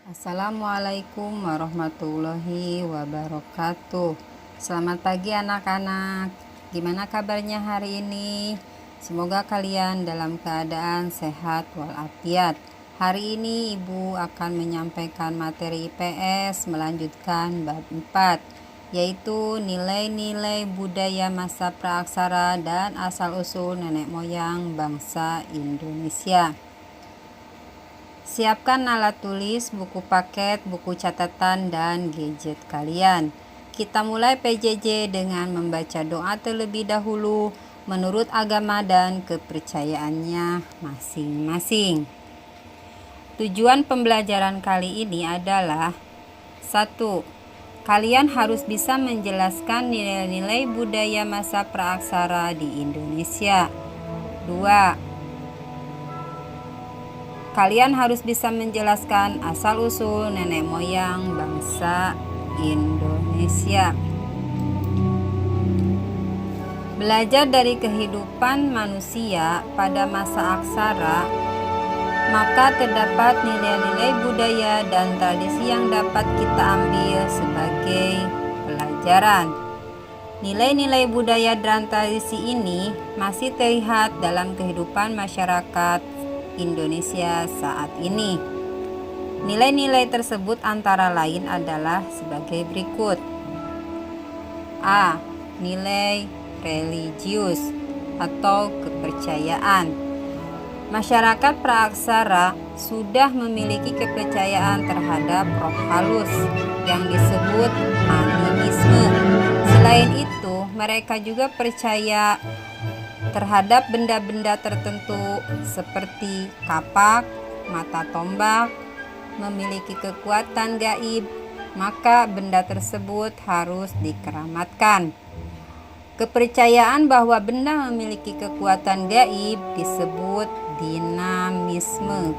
Assalamualaikum warahmatullahi wabarakatuh. Selamat pagi anak-anak. Gimana kabarnya hari ini? Semoga kalian dalam keadaan sehat walafiat. Hari ini Ibu akan menyampaikan materi IPS melanjutkan bab 4, yaitu nilai-nilai budaya masa praaksara dan asal-usul nenek moyang bangsa Indonesia. Siapkan alat tulis, buku paket, buku catatan, dan gadget kalian. Kita mulai PJJ dengan membaca doa terlebih dahulu menurut agama dan kepercayaannya masing-masing. Tujuan pembelajaran kali ini adalah 1. Kalian harus bisa menjelaskan nilai-nilai budaya masa praaksara di Indonesia. 2. Kalian harus bisa menjelaskan asal-usul nenek moyang bangsa Indonesia. Belajar dari kehidupan manusia pada masa aksara, maka terdapat nilai-nilai budaya dan tradisi yang dapat kita ambil sebagai pelajaran. Nilai-nilai budaya dan tradisi ini masih terlihat dalam kehidupan masyarakat Indonesia saat ini. Nilai-nilai tersebut antara lain adalah sebagai berikut. A. Nilai religius atau kepercayaan. Masyarakat praaksara sudah memiliki kepercayaan terhadap roh halus yang disebut animisme. Selain itu, mereka juga percaya terhadap benda-benda tertentu seperti kapak, mata tombak, memiliki kekuatan gaib, maka benda tersebut harus dikeramatkan. Kepercayaan bahwa benda memiliki kekuatan gaib disebut dinamisme.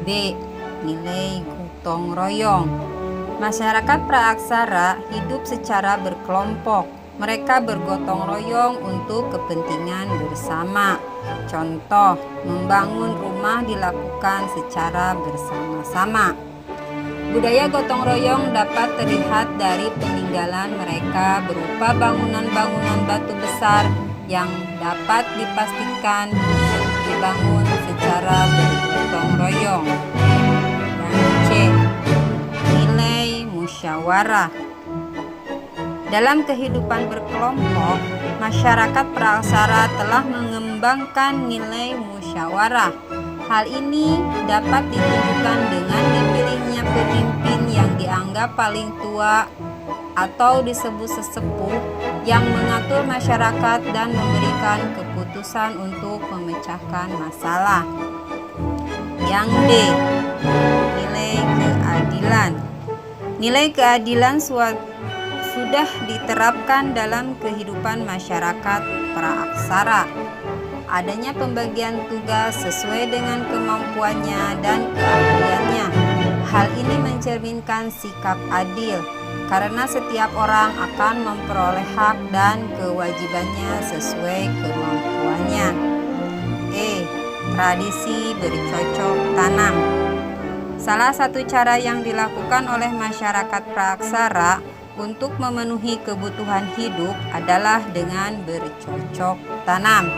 B. Nilai gotong royong. Masyarakat praaksara hidup secara berkelompok. Mereka bergotong royong untuk kepentingan bersama. Contoh, membangun rumah dilakukan secara bersama-sama. Budaya gotong royong dapat terlihat dari peninggalan mereka berupa bangunan-bangunan batu besar yang dapat dipastikan dibangun secara bergotong royong. Yang C. Nilai musyawarah. Dalam kehidupan berkelompok, masyarakat praaksara telah mengembangkan nilai musyawarah. Hal ini dapat ditunjukkan dengan dipilihnya pemimpin yang dianggap paling tua atau disebut sesepuh yang mengatur masyarakat dan memberikan keputusan untuk memecahkan masalah. Yang D. Nilai keadilan. Nilai keadilan sudah diterapkan dalam kehidupan masyarakat praaksara. Adanya pembagian tugas sesuai dengan kemampuannya dan keahliannya. Hal ini mencerminkan sikap adil, karena setiap orang akan memperoleh hak dan kewajibannya sesuai kemampuannya. E. Tradisi bercocok tanam. Salah satu cara yang dilakukan oleh masyarakat praaksara untuk memenuhi kebutuhan hidup adalah dengan bercocok tanam.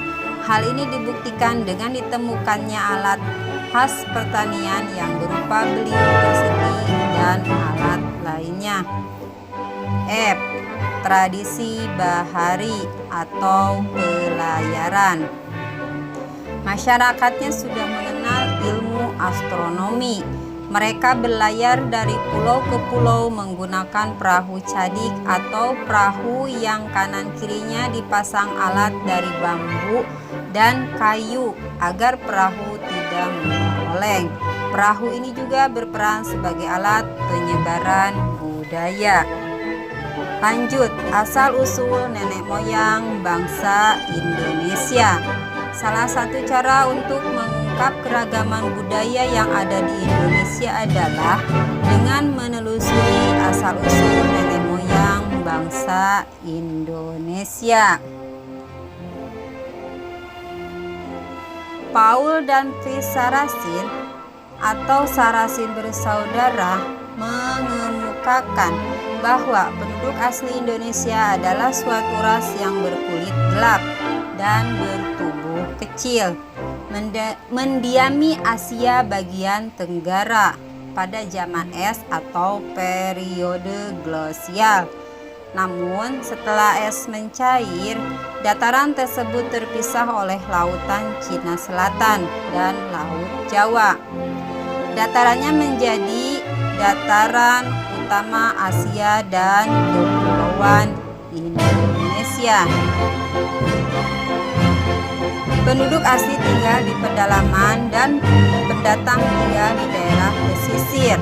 Hal ini dibuktikan dengan ditemukannya alat khas pertanian yang berupa beliung persegi dan alat lainnya. F. Tradisi bahari atau pelayaran. Masyarakatnya sudah mengenal ilmu astronomi. Mereka berlayar dari pulau ke pulau menggunakan perahu cadik atau perahu yang kanan kirinya dipasang alat dari bambu dan kayu agar perahu tidak oleng. Perahu ini juga berperan sebagai alat penyebaran budaya. Lanjut, asal-usul nenek moyang bangsa Indonesia. Salah satu cara untuk mengungkap keragaman budaya yang ada di Indonesia adalah dengan menelusuri asal-usul nenek moyang bangsa Indonesia. Paul dan Tris Sarasin atau Sarasin bersaudara mengemukakan bahwa penduduk asli Indonesia adalah suatu ras yang berkulit gelap dan bertubuh kecil, mendiami Asia bagian Tenggara pada zaman es atau periode glasial. Namun setelah es mencair, dataran tersebut terpisah oleh lautan Cina Selatan dan Laut Jawa. Datarannya menjadi dataran utama Asia dan kepulauan Indonesia. Penduduk asli tinggal di pedalaman dan pendatang tinggal di daerah pesisir.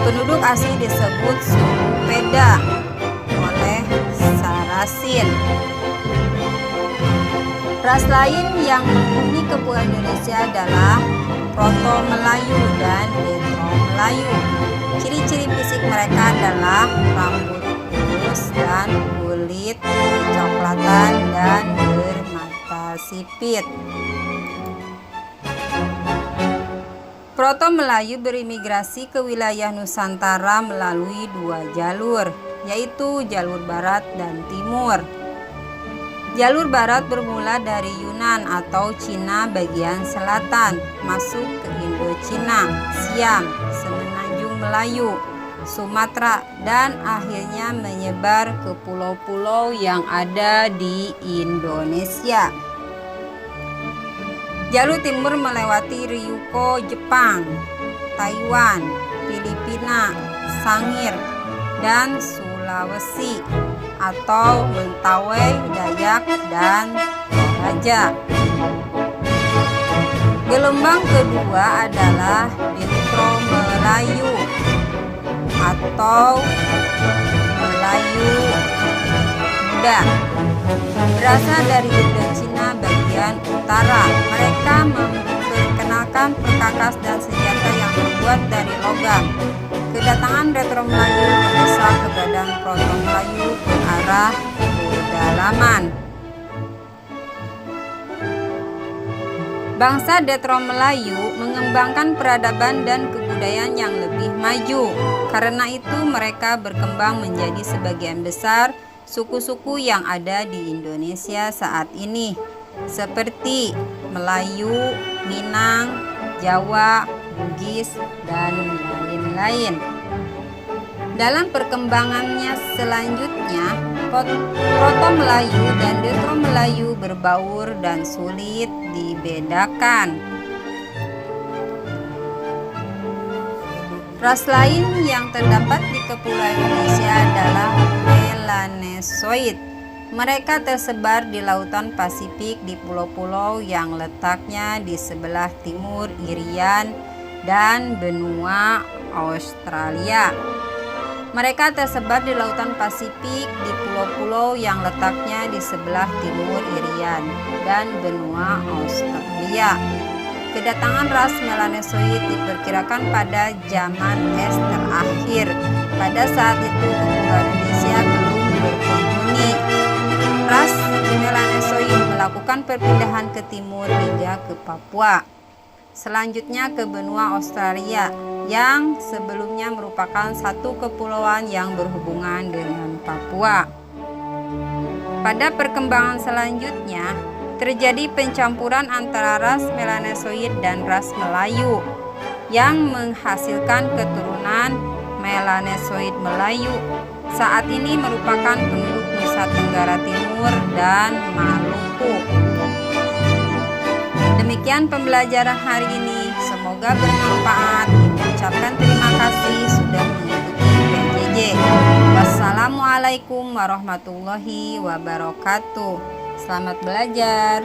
Penduduk asli disebut suku Peda oleh Sarasin. Ras lain yang menghuni kepulauan Indonesia adalah Proto Melayu dan Detro Melayu. Ciri-ciri fisik mereka adalah rambut lurus dan kulit kecoklatan dan bermata sipit. Proto Melayu berimigrasi ke wilayah Nusantara melalui dua jalur, yaitu jalur barat dan timur. Jalur barat bermula dari Yunan atau Cina bagian selatan, masuk ke Indochina, Siam, Semenanjung Melayu, Sumatera, dan akhirnya menyebar ke pulau-pulau yang ada di Indonesia. Jalur timur melewati Ryukyu, Jepang, Taiwan, Filipina, Sangir, dan Sulawesi atau Mentawai, Dayak, dan Toraja. Gelombang kedua adalah Detro Melayu atau Melayu Muda. Berasal dari Indochina bagian utara. Mereka memperkenalkan perkakas dan senjata yang terbuat dari logam. Kedatangan Detro Melayu mendesak keberadaan Proto Melayu ke arah pedalaman. Bangsa Detro Melayu mengembangkan peradaban dan kebudayaan yang lebih maju. Karena itu mereka berkembang menjadi sebagian besar suku-suku yang ada di Indonesia saat ini, seperti Melayu, Minang, Jawa, Bugis, dan lain-lain. Dalam perkembangannya selanjutnya, Proto Melayu dan Detro Melayu berbaur dan sulit dibedakan. Ras lain yang terdapat di kepulauan Indonesia adalah Melanesoid. Mereka tersebar di lautan Pasifik di pulau-pulau yang letaknya di sebelah timur Irian dan benua Australia. Mereka tersebar di lautan Pasifik di pulau-pulau yang letaknya di sebelah timur Irian dan benua Australia. Kedatangan ras Melanesoid diperkirakan pada zaman es terakhir. Pada saat itu kepulauan Indonesia belum berpenghuni. Ras Melanesoid melakukan perpindahan ke timur hingga ke Papua. Selanjutnya ke benua Australia yang sebelumnya merupakan satu kepulauan yang berhubungan dengan Papua. Pada perkembangan selanjutnya terjadi pencampuran antara ras Melanesoid dan ras Melayu yang menghasilkan keturunan Melanesoid Melayu. Saat ini merupakan penduduk Nusa Tenggara Timur dan Maluku. Demikian pembelajaran hari ini, semoga bermanfaat. Ucapkan terima kasih sudah mengikuti PJJ. Wassalamualaikum warahmatullahi wabarakatuh. Selamat belajar.